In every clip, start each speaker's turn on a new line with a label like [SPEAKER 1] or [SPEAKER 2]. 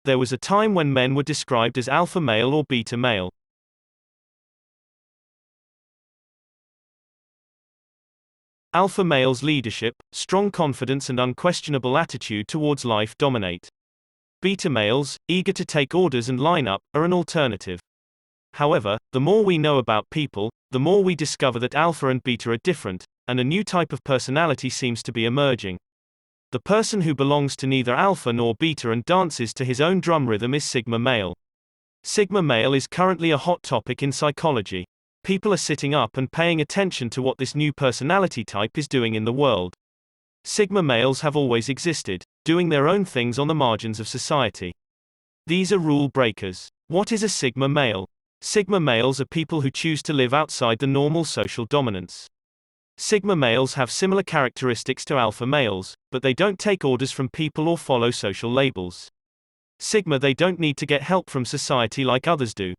[SPEAKER 1] There was a time when men were described as alpha male or beta male. Alpha males' leadership, strong confidence and unquestionable attitude towards life dominate. Beta males, eager to take orders and line up, are an alternative. However, the more we know about people, the more we discover that alpha and beta are different, and a new type of personality seems to be emerging. The person who belongs to neither alpha nor beta and dances to his own drum rhythm is SiGmA male. SiGmA male is currently a hot topic in psychology. People are sitting up and paying attention to what this new personality type is doing in the world. SiGmA males have always existed, doing their own things on the margins of society. These are rule breakers. What is a SiGmA male? SiGmA males are people who choose to live outside the normal social dominance. SiGmA males have similar characteristics to alpha males, but they don't take orders from people or follow social labels. SiGmA they don't need to get help from society like others do.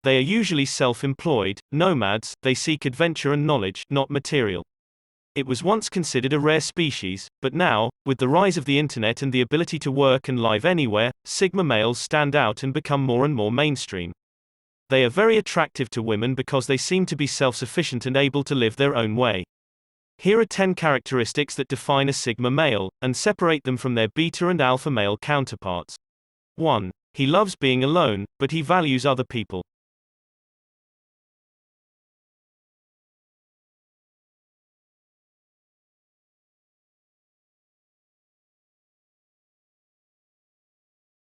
[SPEAKER 1] They are usually self-employed, nomads, they seek adventure and knowledge, not material. It was once considered a rare species, but now, with the rise of the internet and the ability to work and live anywhere, SiGmA males stand out and become more and more mainstream. They are very attractive to women because they seem to be self-sufficient and able to live their own way. Here are 10 characteristics that define a SiGmA male, and separate them from their beta and alpha male counterparts. 1. He loves being alone, but he values other people.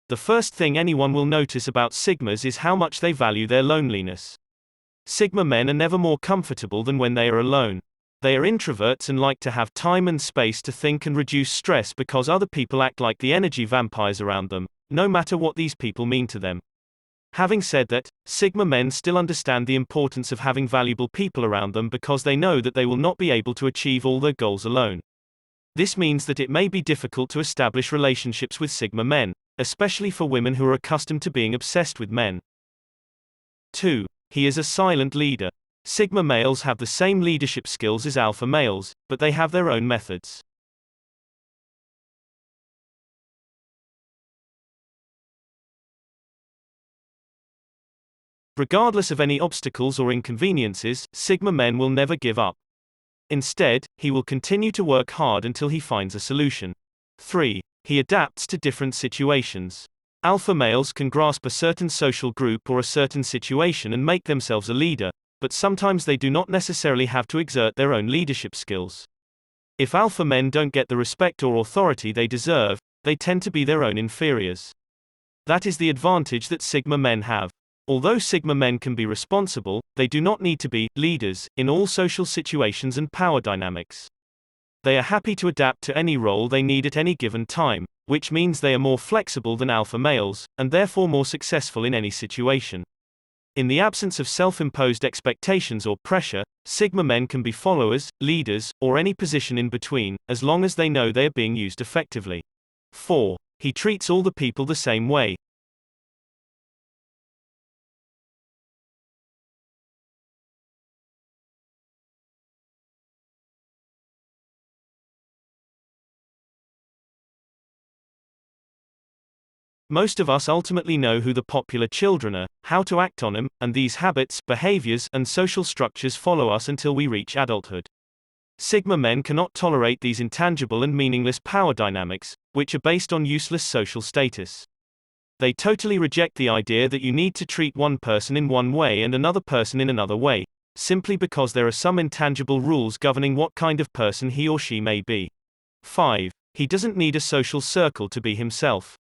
[SPEAKER 1] The first thing anyone will notice about SiGmas is how much they value their loneliness. SiGmA men are never more comfortable than when they are alone. They are introverts and like to have time and space to think and reduce stress because other people act like the energy vampires around them, no matter what these people mean to them. Having said that, SiGmA men still understand the importance of having valuable people around them because they know that they will not be able to achieve all their goals alone. This means that it may be difficult to establish relationships with SiGmA men, especially for women who are accustomed to being obsessed with men. 2. He is a silent leader. SiGmA males have the same leadership skills as alpha males, but they have their own methods. Regardless of any obstacles or inconveniences, SiGmA men will never give up. Instead, he will continue to work hard until he finds a solution. 3. He adapts to different situations. Alpha males can grasp a certain social group or a certain situation and make themselves a leader, but sometimes they do not necessarily have to exert their own leadership skills. If alpha men don't get the respect or authority they deserve, they tend to be their own inferiors. That is the advantage that SiGmA men have. Although SiGmA men can be responsible, they do not need to be leaders in all social situations and power dynamics. They are happy to adapt to any role they need at any given time, which means they are more flexible than alpha males, and therefore more successful in any situation. In the absence of self-imposed expectations or pressure, SiGmA men can be followers, leaders, or any position in between, as long as they know they are being used effectively. 4. He treats all the people the same way. Most of us ultimately know who the popular children are, how to act on them, and these habits, behaviors, and social structures follow us until we reach adulthood. SiGmA men cannot tolerate these intangible and meaningless power dynamics, which are based on useless social status. They totally reject the idea that you need to treat one person in one way and another person in another way, simply because there are some intangible rules governing what kind of person he or she may be. 5. He doesn't need a social circle to be himself.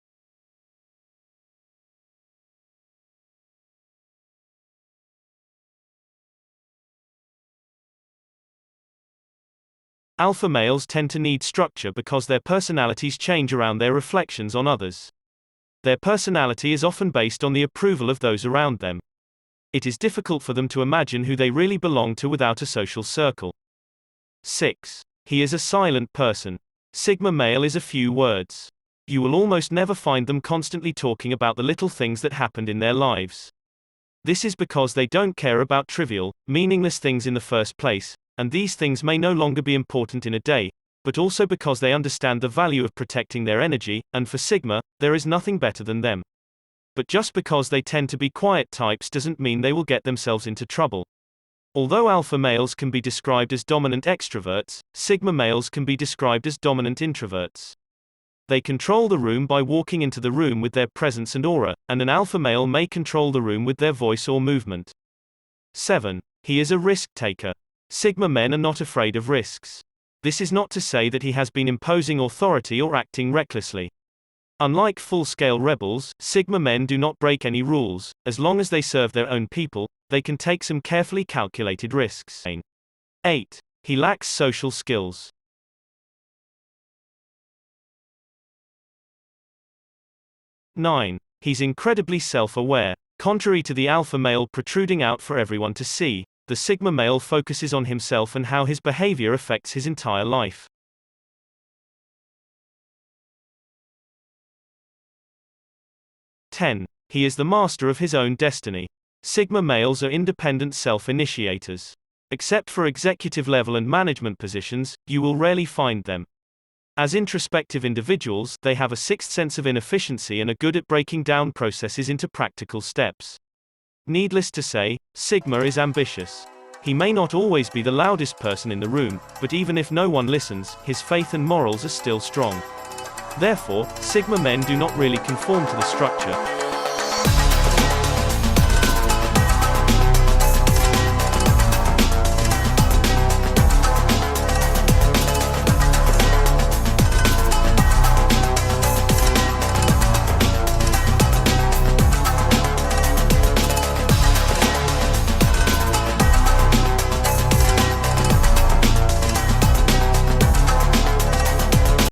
[SPEAKER 1] Alpha males tend to need structure because their personalities change around their reflections on others. Their personality is often based on the approval of those around them. It is difficult for them to imagine who they really belong to without a social circle. 6. He is a silent person. SiGmA male is a few words. You will almost never find them constantly talking about the little things that happened in their lives. This is because they don't care about trivial, meaningless things in the first place, and these things may no longer be important in a day, but also because they understand the value of protecting their energy, and for SiGmA, there is nothing better than them. But just because they tend to be quiet types doesn't mean they will get themselves into trouble. Although alpha males can be described as dominant extroverts, SiGmA males can be described as dominant introverts. They control the room by walking into the room with their presence and aura, and an alpha male may control the room with their voice or movement. 7. He is a risk taker. SiGmA men are not afraid of risks. This is not to say that he has been imposing authority or acting recklessly. Unlike full-scale rebels, SiGmA men do not break any rules. As long as they serve their own people, they can take some carefully calculated risks. 8. He lacks social skills. 9. He's incredibly self-aware. Contrary to the alpha male protruding out for everyone to see, the SiGmA male focuses on himself and how his behavior affects his entire life. 10. He is the master of his own destiny. SiGmA males are independent self-initiators. Except for executive level and management positions, you will rarely find them. As introspective individuals, they have a sixth sense of inefficiency and are good at breaking down processes into practical steps. Needless to say, SiGmA is ambitious. He may not always be the loudest person in the room, but even if no one listens, his faith and morals are still strong. Therefore, SiGmA men do not really conform to the structure.